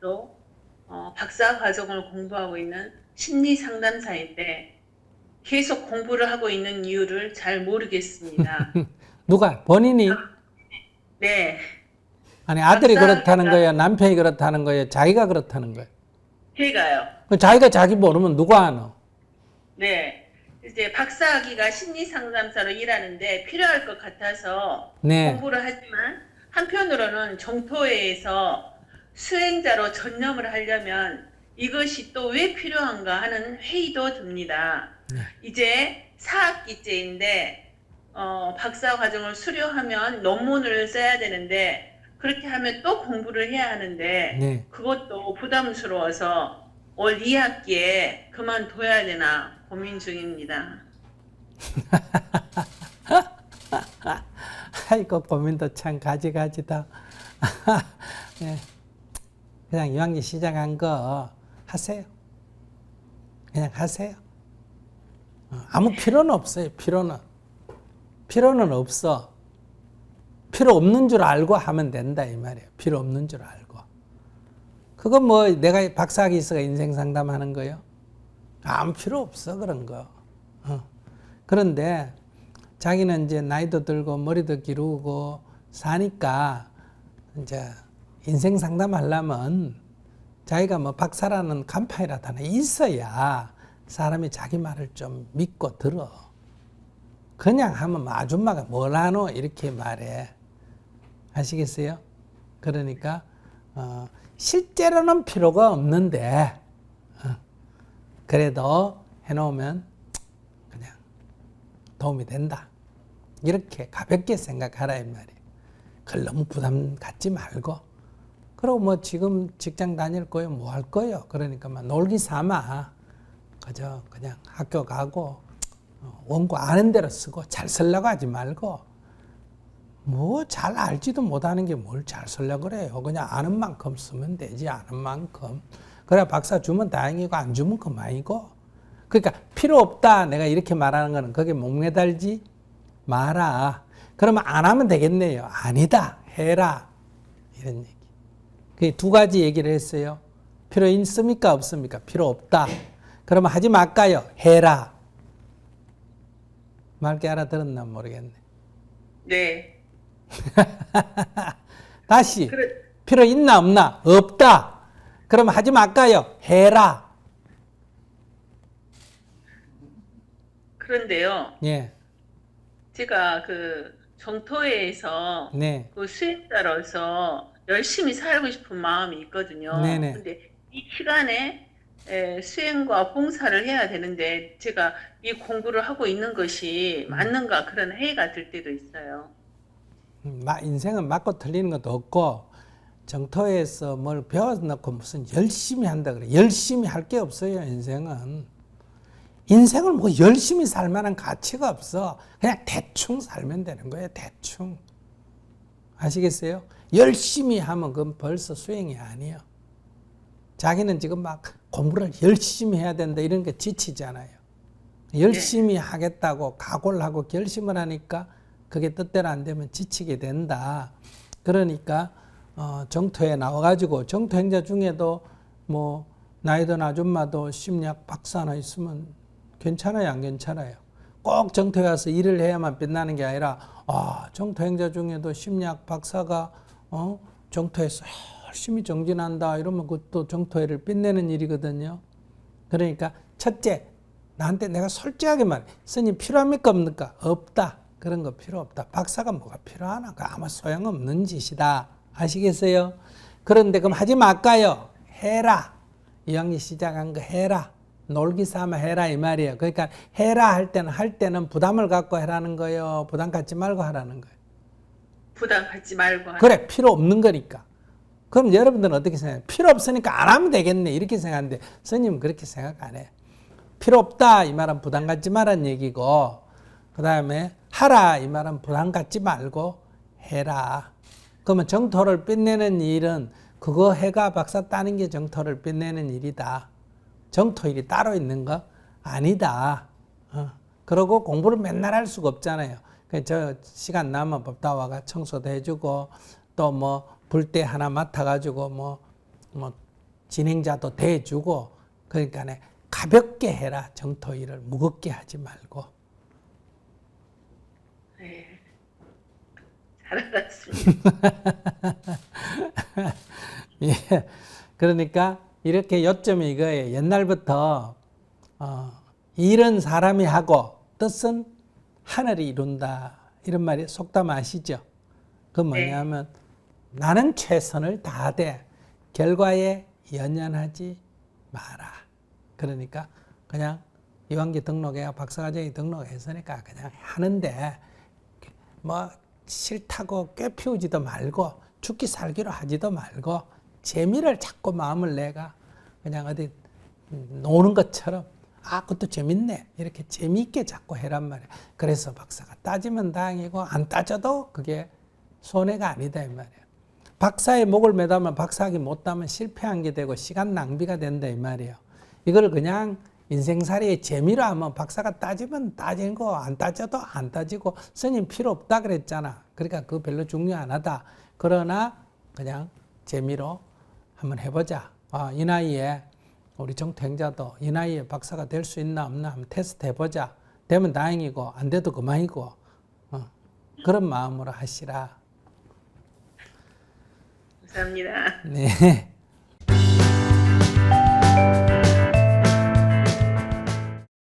저도 박사 과정을 공부하고 있는 심리 상담사인데 계속 공부를 하고 있는 이유를 잘 모르겠습니다. 누가? 본인이? 네, 아니, 아들이 그렇다는 박사학위가 거예요? 남편이 그렇다는 거예요? 자기가 그렇다는 거예요? 제가요. 자기가 자기 모르면 누가 아노? 네, 이제 박사학위가 심리 상담사로 일하는데 필요할 것 같아서 네, 공부를 하지만 한편으로는 정토회에서 수행자로 전념을 하려면 이것이 또 왜 필요한가 하는 회의도 듭니다. 네, 이제 4학기째인데 박사 과정을 수료하면 논문을 써야 되는데 그렇게 하면 또 공부를 해야 하는데 네. 그것도 부담스러워서 올 2학기에 그만둬야 되나 고민 중입니다. 아이고, 고민도 참 가지가지다. 네, 그냥 이왕기 시작한 거 하세요. 그냥 하세요. 아무 필요는 없어요, 필요는. 필요는 없어. 필요 없는 줄 알고 하면 된다, 이 말이에요. 필요 없는 줄 알고. 그건 뭐 내가 박사학위 있어가 인생 상담하는 거요? 아무 필요 없어, 그런 거. 그런데 자기는 이제 나이도 들고 머리도 기르고 사니까 이제 인생 상담하려면 자기가 뭐 박사라는 간판이라도 하나 있어야 사람이 자기 말을 좀 믿고 들어. 그냥 하면 뭐 아줌마가 뭘 하노? 이렇게 말해. 아시겠어요? 그러니까 실제로는 필요가 없는데 그래도 해놓으면 그냥 도움이 된다. 이렇게 가볍게 생각하라 이 말이에요. 그걸 너무 부담 갖지 말고. 그리고 뭐 지금 직장 다닐 거예요? 뭐 할 거예요? 그러니까 막 놀기 삼아 그저 그냥 학교 가고 원고 아는 대로 쓰고 잘 쓰려고 하지 말고 뭐 잘 알지도 못하는 게 뭘 잘 쓰려고 그래요. 그냥 아는 만큼 쓰면 되지 아는 만큼. 그래 박사 주면 다행이고 안 주면 그만이고. 그러니까 필요 없다 내가 이렇게 말하는 거는 거기에 목매달지 마라. 그러면 안 하면 되겠네요. 아니다 해라 이런 얘기. 그 두 가지 얘기를 했어요. 필요 있습니까 없습니까? 필요 없다. 그러면 하지 말까요? 해라. 맑게 알아들었나 모르겠네. 네. 다시 그래, 필요 있나 없나? 없다. 그럼 하지 말까요? 해라. 그런데요. 예, 제가 그 정토회에서 네, 그 수행자로서 열심히 살고 싶은 마음이 있거든요. 네네. 근데 이 시간에 수행과 봉사를 해야 되는데 제가 이 공부를 하고 있는 것이 맞는가 그런 회의가 들 때도 있어요. 인생은 맞고 틀리는 것도 없고 정토에서 뭘 배워놓고 무슨 열심히 한다 그래. 열심히 할 게 없어요. 인생은. 인생을 뭐 열심히 살 만한 가치가 없어. 그냥 대충 살면 되는 거예요. 대충. 아시겠어요? 열심히 하면 그건 벌써 수행이 아니에요. 자기는 지금 막 공부를 열심히 해야 된다 이런 게 지치잖아요. 열심히 하겠다고 각오를 하고 결심을 하니까 그게 뜻대로 안 되면 지치게 된다. 그러니까 정토에 나와가지고 정토행자 중에도 뭐 나이 든 아줌마도 심리학 박사 하나 있으면 괜찮아요, 안 괜찮아요? 꼭 정토에 가서 일을 해야만 빛나는 게 아니라 정토행자 중에도 심리학 박사가 정토에서 열심히 정진한다 이러면 그것도 정토회를 빛내는 일이거든요. 그러니까 첫째, 나한테 내가 솔직하게 말해. 스님 필요합니까 없습니까? 없다. 그런 거 필요 없다. 박사가 뭐가 필요하나? 그 아마 소용없는 짓이다. 아시겠어요? 그런데 그럼 하지 말까요? 해라. 이왕이 시작한 거 해라. 놀기 삼아 해라 이 말이에요. 그러니까 해라 할 때는 부담을 갖고 해라는 거예요. 부담 갖지 말고 하라는 거예요. 부담 갖지 말고 그래 필요 없는 거니까. 그럼 여러분들은 어떻게 생각해요? 필요 없으니까 안 하면 되겠네 이렇게 생각하는데 스님은 그렇게 생각 안 해요. 필요 없다 이 말은 부담 갖지 말란 얘기고 그 다음에 하라 이 말은 부담 갖지 말고 해라. 그러면 정토를 빛내는 일은 그거 해가 박사 따는 게 정토를 빛내는 일이다. 정토일이 따로 있는 거 아니다. 그러고 공부를 맨날 할 수가 없잖아요. 저 시간 나면 법다 와가 청소도 해주고 또 뭐 불 때 하나 맡아가지고 뭐 진행자도 대주고 그러니까 가볍게 해라. 정토 일을 무겁게 하지 말고. 네. 잘 알았습니다. 예. 그러니까 이렇게 요점이 이거예요. 옛날부터 일은 사람이 하고 뜻은 하늘이 이룬다. 이런 말이 속담 아시죠? 그 뭐냐면 나는 최선을 다하되 결과에 연연하지 마라. 그러니까 그냥 이완기 등록해야 박사과정에 등록했으니까 그냥 하는데 뭐 싫다고 꾀피우지도 말고 죽기 살기로 하지도 말고 재미를 자꾸 마음을 내가 그냥 어디 노는 것처럼 그것도 재밌네 이렇게 재미있게 자꾸 해란 말이야. 그래서 박사가 따지면 다행이고 안 따져도 그게 손해가 아니다 이 말이야. 박사의 목을 매다면 박사학위 못 따면 실패한 게 되고 시간 낭비가 된다 이 말이에요. 이걸 그냥 인생살이의 재미로 하면 박사가 따지면 따지고 안 따져도 안 따지고 스님 필요 없다 그랬잖아. 그러니까 그거 별로 중요 안 하다. 그러나 그냥 재미로 한번 해보자. 이 나이에 우리 정통자도 이 나이에 박사가 될 수 있나 없나 한번 테스트 해보자. 되면 다행이고 안 돼도 그만이고 그런 마음으로 하시라. 감사합니다. 네.